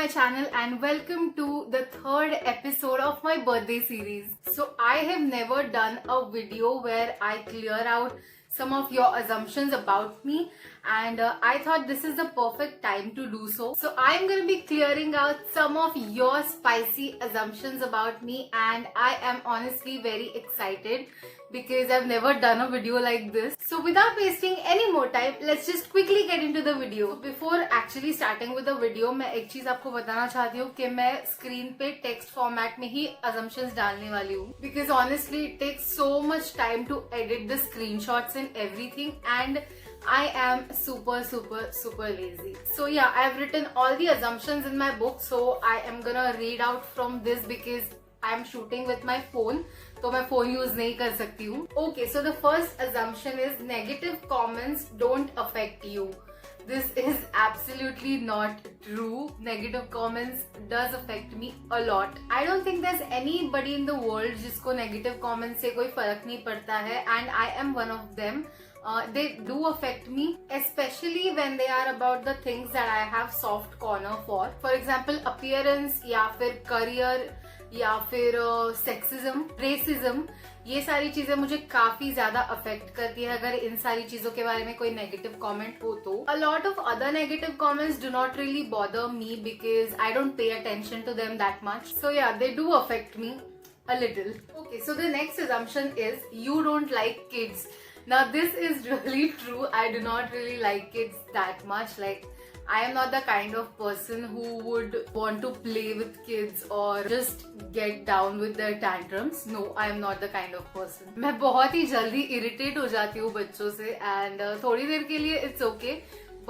my channel and welcome to the third episode of my birthday series. So I have never done a video where I clear out some of your assumptions about me, and I thought this is the perfect time to do so. So I'm going to be clearing out some of your spicy assumptions about me, and I am honestly very excited because I've never done a video like this. So without wasting any more time, let's just quickly get into the video. Before actually starting with the video, मैं एक चीज आपको बताना चाहती हूँ कि मैं screen पे टेक्स्ट फॉर्मेट में ही assumptions डालने वाली हूँ, because honestly it takes so much time to edit the screenshots and everything, and I am super lazy. So yeah, I've written all the assumptions in my book, so I am gonna read out from this because I am shooting with my phone, तो मैं phone use नहीं कर सकती हूँ. Okay, so the first assumption is negative comments don't affect you. This is absolutely not true. Negative comments does affect me a lot. I don't think there's anybody in the world जिसको negative comments से कोई फर्क नहीं पड़ता है, and I am one of them. They do affect me, especially when they are about the things that I have soft corner for. For example, appearance या फिर career या फिर सेक्सिज्म, रेसिज्म, ये सारी चीजें मुझे काफी ज्यादा अफेक्ट करती है अगर इन सारी चीजों के बारे में कोई नेगेटिव कमेंट हो तो. A lot of other negative comments do not really bother me because I don't pay attention to them that much. So yeah, they do affect me a little. Okay, so the next assumption is you don't like kids. Now this is really true. I do not really like kids that much. Like, I am not the kind of person who would want to play with kids or just get down with their tantrums. No, I am not the kind of person. मैं बहुत ही जल्दी irritate हो जाती हूँ बच्चों से, and थोड़ी देर के लिए it's okay,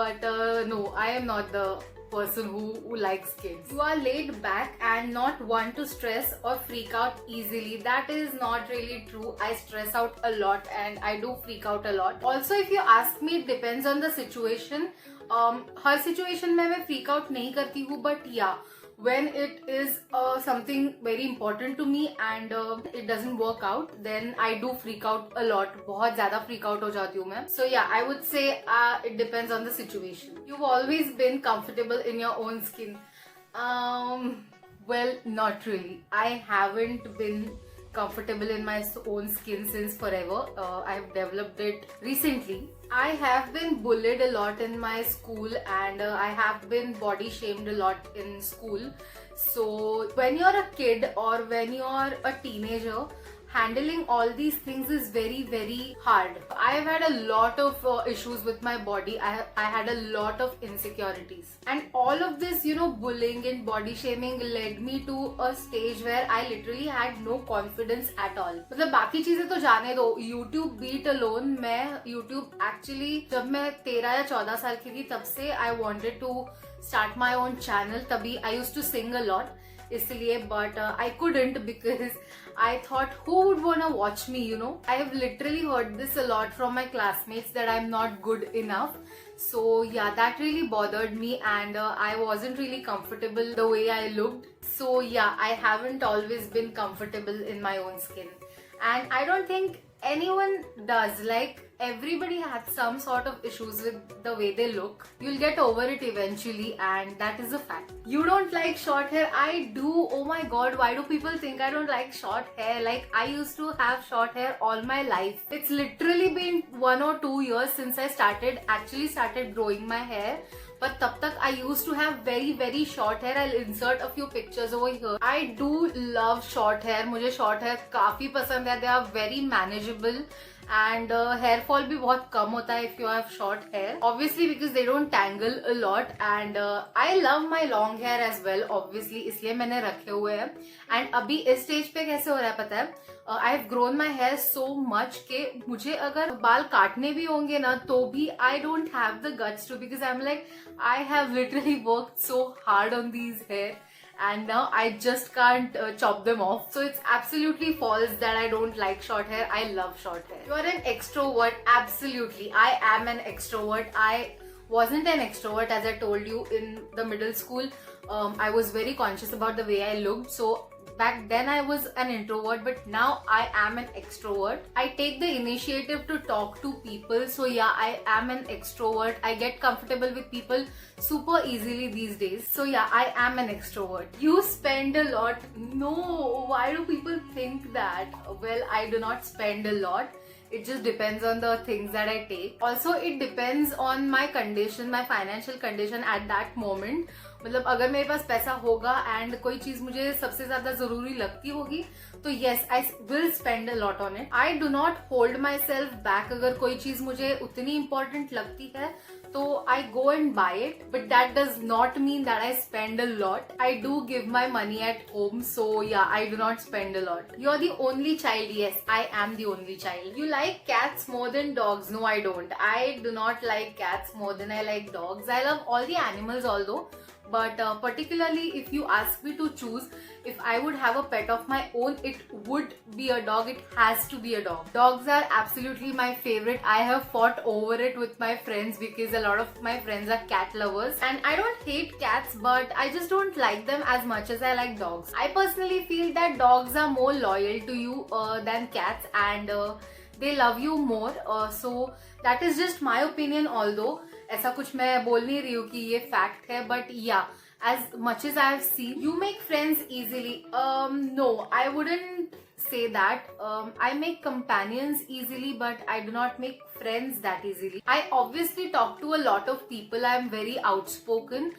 but no, I am not the person who likes kids. You are laid back and not one to stress or freak out easily. That is not really true. I stress out a lot and I do freak out a lot. Also, if you ask me, it depends on the situation. Her situation में मैं freak out नहीं करती हूँ, but yeah, when it is something very important to me and it doesn't work out, then I do freak out a lot. बहुत ज़्यादा freak out हो जाती हूँ मैं. So yeah, I would say it depends on the situation. You've always been comfortable in your own skin. Well, not really. I haven't been comfortable in my own skin since forever. I've developed it recently. I have been bullied a lot in my school, and I have been body shamed a lot in school. So when you're a kid or when you're a teenager, handling all these things is very hard. I've had a lot of issues with my body. I had a lot of insecurities, and all of this, bullying and body shaming led me to a stage where I literally had no confidence at all. मतलब बाकी चीजें तो जाने दो, YouTube beat alone, मैं YouTube actually जब मैं 13 या 14 साल की थी तब से I wanted to start my own channel. तभी I used to sing a lot इसलिए, but I couldn't because I thought who would wanna watch me, I have literally heard this a lot from my classmates that I'm not good enough. So yeah, that really bothered me, and I wasn't really comfortable the way I looked. So yeah, I haven't always been comfortable in my own skin, and I don't think anyone does. Like, everybody had some sort of issues with the way they look. You'll get over it eventually, and that is a fact. You don't like short hair. I do. Oh my god, why do people think I don't like short hair? Like, I used to have short hair all my life. It's literally been 1 or 2 years since I started growing my hair. But तब तक I used to have very short hair. I'll insert a few pictures over here. I do love short hair. मुझे short hair काफी पसंद है. They are very manageable. And hair fall भी बहुत कम होता है if you have short hair. Obviously because they don't tangle a lot. And I love my long hair as well. Obviously इसलिए मैंने रखे हुए हैं. And अभी इस stage पे कैसे हो रहा है पता है? I have grown my hair so much कि मुझे अगर बाल काटने भी होंगे ना तो भी I don't have the guts to, because I'm like, I have literally worked so hard on these hair and now I just can't chop them off. So it's absolutely false that I don't like short hair. I love short hair. You are an extrovert. Absolutely, I am an extrovert. I wasn't an extrovert, as I told you. In the middle school, I was very conscious about the way I looked. So back then I was an introvert, but now I am an extrovert. I take the initiative to talk to people. So yeah, I am an extrovert. I get comfortable with people super easily these days. So yeah, I am an extrovert. You spend a lot. No, why do people think that? Well, I do not spend a lot. It just depends on the things that I take. Also, it depends on my condition, my financial condition at that moment. मतलब अगर मेरे पास पैसा होगा and कोई चीज मुझे सबसे ज्यादा जरूरी लगती होगी तो yes I will spend a lot on it. I do not hold myself back. अगर कोई चीज मुझे उतनी इंपॉर्टेंट लगती है तो I go and buy it, but that does not mean that I spend a lot. I do give my money at home, so yeah I do not spend a lot. You are the only child. Yes, I am the only child. You like cats more than dogs? No, I don't. I do not like cats more than I like dogs. I love all the animals although, but particularly if you ask me to choose, if I would have a pet of my own, it would be a dog. It has to be a dog. Dogs are absolutely my favorite. I have fought over it with my friends because a lot of my friends are cat lovers, and I don't hate cats, but I just don't like them as much as I like dogs. I personally feel that dogs are more loyal to you than cats, and they love you more. So that is just my opinion, although ऐसा कुछ मैं बोल नहीं रही हूँ कि ये fact है, बट या as much as I have seen, you make friends easily. No, I wouldn't say that. I make companions easily, but I do not make friends that easily. I obviously talk to a lot of people. I am very outspoken,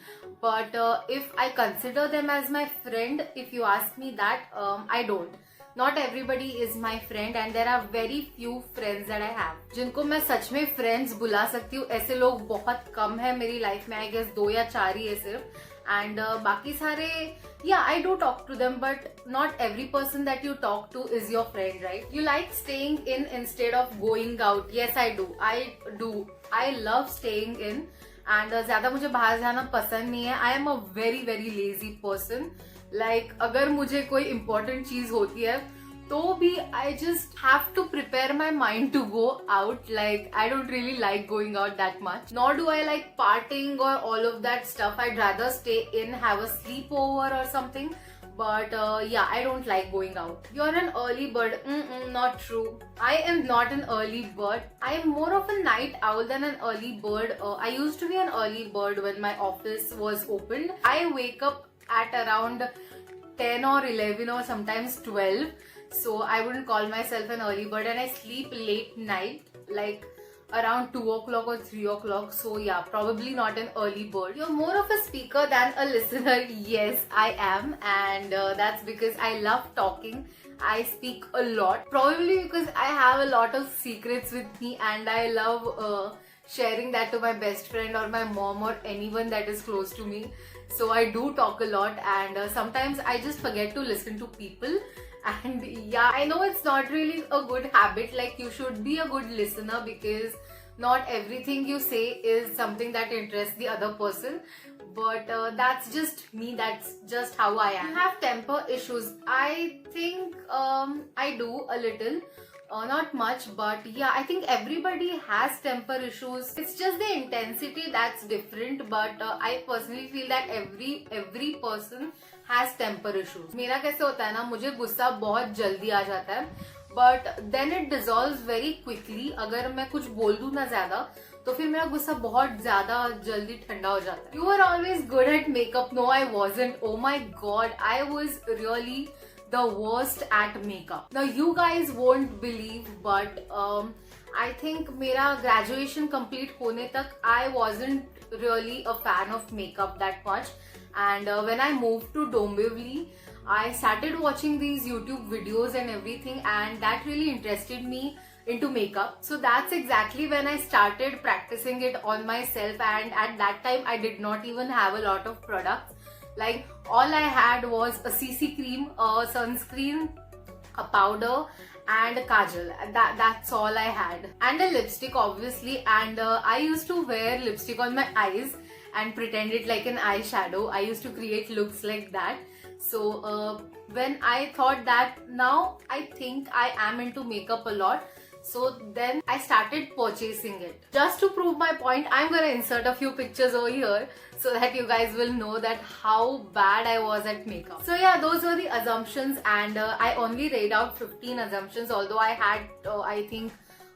but if I consider them as my friend, if you ask me that, I don't. Not everybody is my friend, and there are very few friends that I have जिनको मैं सच में friends बुला सकती हूँ. ऐसे लोग बहुत कम है मेरी लाइफ में. I guess 2 या 4 ही है सिर्फ. And बाकी सारे, yeah, I do talk to them, but not every person that you talk to is your friend, right? You like staying in instead of going out. Yes, I do. I love staying in, and ज्यादा मुझे बाहर जाना पसंद नहीं है. I am a very very lazy person. Like अगर मुझे कोई important चीज होती है तो भी I just have to prepare my mind to go out. Like I don't really like going out that much. Nor do I like partying or all of that stuff. I'd rather stay in, have a sleepover or something. But yeah, I don't like going out. You're an early bird. Not true. I am not an early bird. I am more of a night owl than an early bird. I used to be an early bird when my office was opened. I wake up at around 10 or 11 or sometimes 12. So I wouldn't call myself an early bird, and I sleep late night, like around 2 o'clock or 3 o'clock. So yeah, probably not an early bird. You're more of a speaker than a listener. Yes, I am, and that's because I love talking. I speak a lot, probably because I have a lot of secrets with me, and I love sharing that to my best friend or my mom or anyone that is close to me. So I do talk a lot, and sometimes I just forget to listen to people. And yeah, I know it's not really a good habit. Like, you should be a good listener because not everything you say is something that interests the other person. But that's just me. That's just how I am. I have temper issues. I think I do a little. Not much, but yeah, I think everybody has temper issues. It's just the intensity that's different, but I personally feel that every person has temper issues. मेरा कैसे होता है ना, मुझे गुस्सा बहुत जल्दी आ जाता है, but then it dissolves very quickly. अगर मैं कुछ बोल दूं ना ज्यादा तो फिर मेरा गुस्सा बहुत ज्यादा जल्दी ठंडा हो जाता है. You were always good at makeup. No, I wasn't. Oh my god, I was really the worst at makeup. Now you guys won't believe, but I think मेरा graduation complete होने तक I wasn't really a fan of makeup that much. And when I moved to Dombivli, I started watching these YouTube videos and everything, and that really interested me into makeup. So that's exactly when I started practicing it on myself, and at that time I did not even have a lot of products. Like, all I had was a CC cream, a sunscreen, a powder, and a kajal. That's all I had. And a lipstick, obviously. And I used to wear lipstick on my eyes and pretend it like an eyeshadow. I used to create looks like that. So when I thought that now I think I am into makeup a lot, So then I started purchasing it. Just to prove my point, I'm gonna insert a few pictures over here so that you guys will know that how bad I was at makeup. So yeah, those were the assumptions, and I only read out 15 assumptions, although I had I think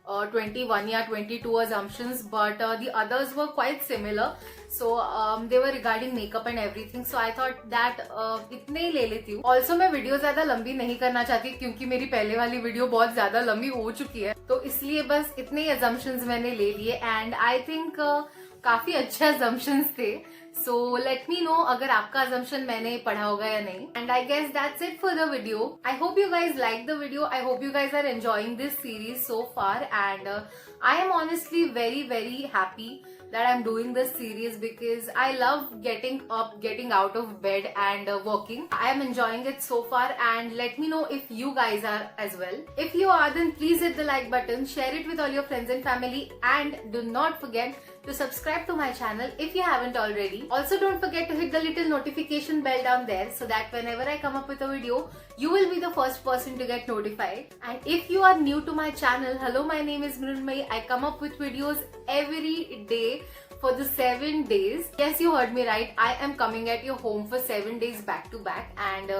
21 or 22 assumptions, but the others were quite similar. So they were regarding makeup and everything. So I thought that इतने ही ले लेती हूँ. Also मैं video ज्यादा लंबी नहीं करना चाहती क्योंकि मेरी पहले वाली वीडियो बहुत ज्यादा लंबी हो चुकी है, तो इसलिए बस इतने ही assumptions मैंने ले लिए, and I think काफी अच्छे assumptions थे. So let me know अगर आपका assumption मैंने पढ़ा होगा या नहीं. And I guess that's it for the video. I hope you guys liked the video. I hope you guys are enjoying this series so far, and I am honestly very happy that I'm doing this series because I love getting up, getting out of bed and working. I am enjoying it so far, and let me know if you guys are as well. If you are, then please hit the like button, share it with all your friends and family, and do not forget to subscribe to my channel if you haven't already. Also, don't forget to hit the little notification bell down there so that whenever I come up with a video, you will be the first person to get notified. And if you are new to my channel, hello, my name is Mrunmayee. I come up with videos every day for the 7 days. Yes, you heard me right. I am coming at your home for 7 days back to back, and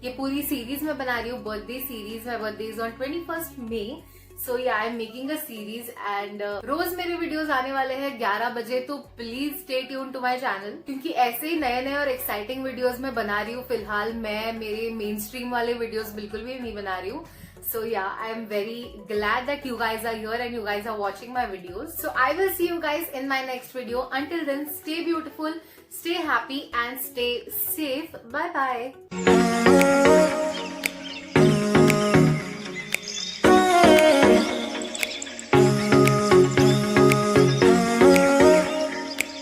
ये पूरी series मैं बना रही हूँ birthday series. My birthday is on 21st May. So yeah, I'm making a series, and रोज मेरे videos आने वाले हैं 11 बजे, तो please stay tune to my channel, क्योंकि ऐसे ही नए नए और एक्साइटिंग वीडियोस मैं बना रही हूँ. फिलहाल मैं मेरे मेन स्ट्रीम वाले वीडियोस बिल्कुल भी नहीं बना रही हूँ. So yeah, I am very glad that you guys are here and you guys are watching my videos. So I will see you guys in my next video. Until then, stay beautiful, stay happy, and stay safe. Bye bye.